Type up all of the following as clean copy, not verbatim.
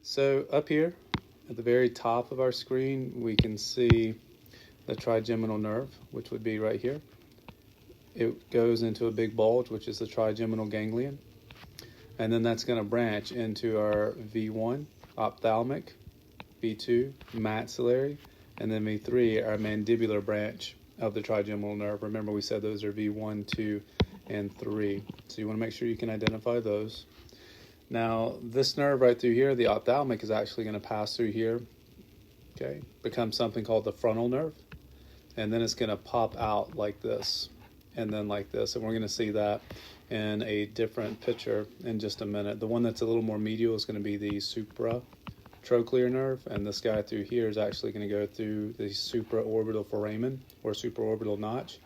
So up here at the very top of our screen, we can see the trigeminal nerve, which would be right here. It goes into a big bulge, which is the trigeminal ganglion. And then that's going to branch into our V1, ophthalmic, V2, maxillary, and then V3, our mandibular branch of the trigeminal nerve. Remember, we said those are V1, 2, and 3. So you want to make sure you can identify those. Now, this nerve right through here, the ophthalmic, is actually going to pass through here, okay, become something called the frontal nerve, and then it's going to pop out like this, and then like this, and we're going to see that in a different picture in just a minute. The one that's a little more medial is going to be the Supra Trochlear nerve, and this guy through here is actually going to go through the supraorbital foramen or supraorbital notch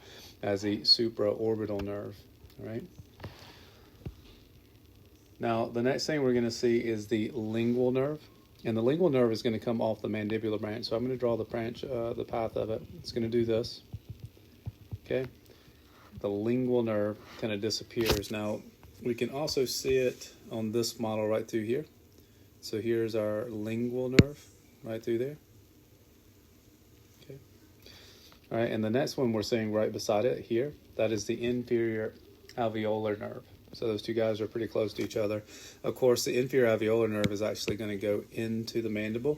as the supraorbital nerve, all right? Now, the next thing we're going to see is the lingual nerve, and the lingual nerve is going to come off the mandibular branch. So I'm going to draw the branch, the path of it. It's going to do this, okay? The lingual nerve kind of disappears. Now, we can also see it on this model right through here. So here's our lingual nerve right through there. Okay. All right, and the next one we're seeing right beside it here, that is the inferior alveolar nerve. So those two guys are pretty close to each other. Of course, the inferior alveolar nerve is actually going to go into the mandible,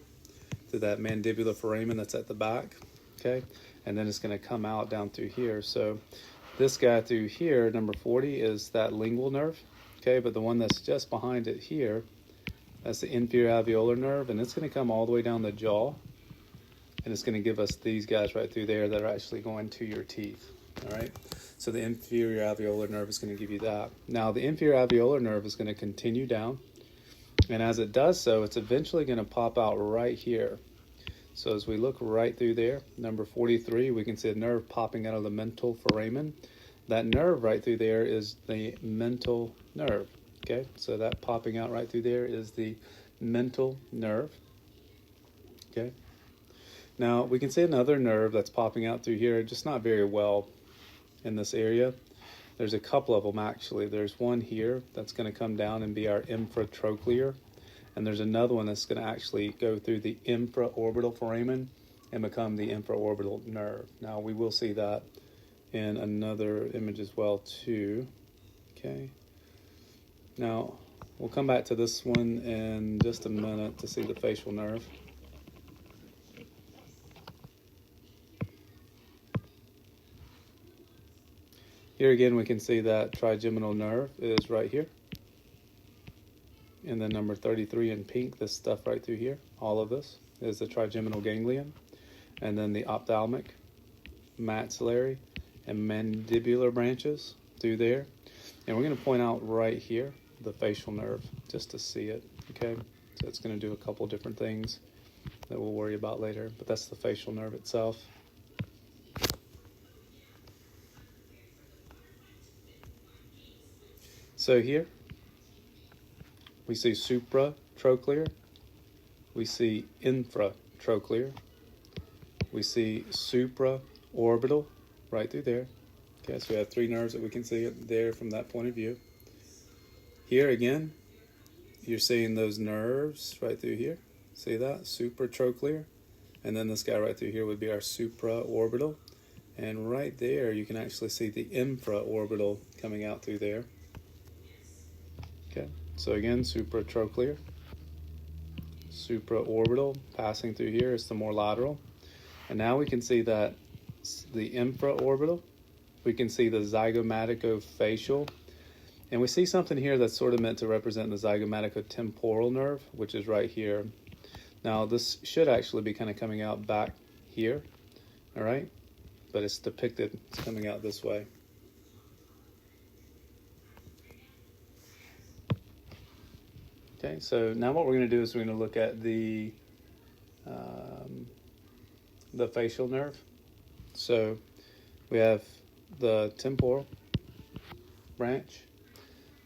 to that mandibular foramen that's at the back, okay? And then it's going to come out down through here. So this guy through here, number 40, is that lingual nerve, okay? But the one that's just behind it here, that's the inferior alveolar nerve, and it's going to come all the way down the jaw, and it's going to give us these guys right through there that are actually going to your teeth, all right? So the inferior alveolar nerve is going to give you that. Now, the inferior alveolar nerve is going to continue down, and as it does so, it's eventually going to pop out right here. So as we look right through there, number 43, we can see a nerve popping out of the mental foramen. That nerve right through there is the mental nerve, okay? So that popping out right through there is the mental nerve, okay? Now, we can see another nerve that's popping out through here, just not very well in this area. There's a couple of them actually. There's one here that's going to come down and be our infratrochlear, and there's another one that's going to actually go through the infraorbital foramen and become the infraorbital nerve. Now, we will see that in another image as well too, okay? Now, we'll come back to this one in just a minute to see the facial nerve. Here again, we can see that trigeminal nerve is right here. And then number 33 in pink, this stuff right through here, all of this is the trigeminal ganglion. And then the ophthalmic, maxillary, and mandibular branches through there. And we're going to point out right here the facial nerve just to see it, okay? So it's going to do a couple different things that we'll worry about later, but that's the facial nerve itself. So here, we see supratrochlear, we see infratrochlear, we see supraorbital right through there. Okay, so we have three nerves that we can see there from that point of view. Here again, you're seeing those nerves right through here. See that? Supratrochlear. And then this guy right through here would be our supraorbital. And right there, you can actually see the infraorbital coming out through there. Okay, so again, supratrochlear, supraorbital, passing through here is the more lateral. And now we can see that the infraorbital, we can see the zygomaticofacial, and we see something here that's sort of meant to represent the zygomaticotemporal nerve, which is right here. Now, this should actually be kind of coming out back here, all right? But it's depicted, it's coming out this way. Okay, so now what we're going to do is we're going to look at the facial nerve. So we have the temporal branch,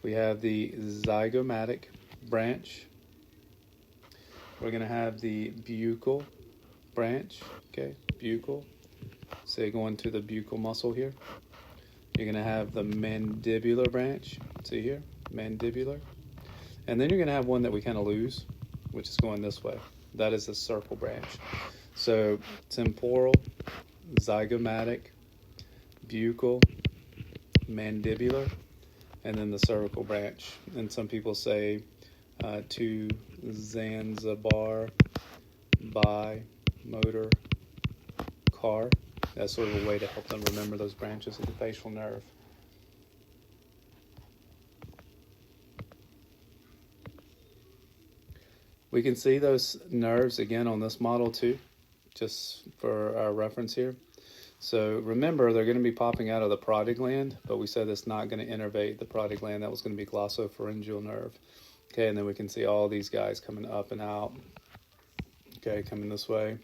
we have the zygomatic branch, we're going to have the buccal branch, okay, buccal, so going to the buccal muscle here. You're going to have the mandibular branch, see here, mandibular. And then you're going to have one that we kind of lose, which is going this way. That is the circle branch. So temporal, zygomatic, buccal, mandibular, and then the cervical branch. And some people say to Zanzibar, motor, car. That's sort of a way to help them remember those branches of the facial nerve. We can see those nerves again on this model too, just for our reference here. So remember, they're going to be popping out of the parotid gland, but we said it's not going to innervate the parotid gland. That was going to be glossopharyngeal nerve. Okay, and then we can see all these guys coming up and out. Okay, coming this way,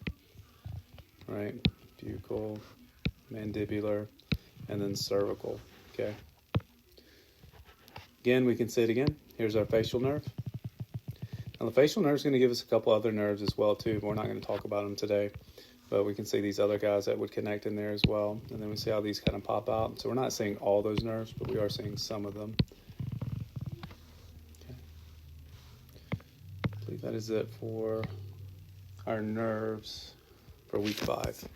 right? Buccal, mandibular, and then cervical. Okay. Again, we can see it again. Here's our facial nerve. Now the facial nerve is going to give us a couple other nerves as well too, but we're not going to talk about them today. But we can see these other guys that would connect in there as well. And then we see how these kind of pop out. So we're not seeing all those nerves, but we are seeing some of them. Okay. I believe that is it for our nerves for week 5.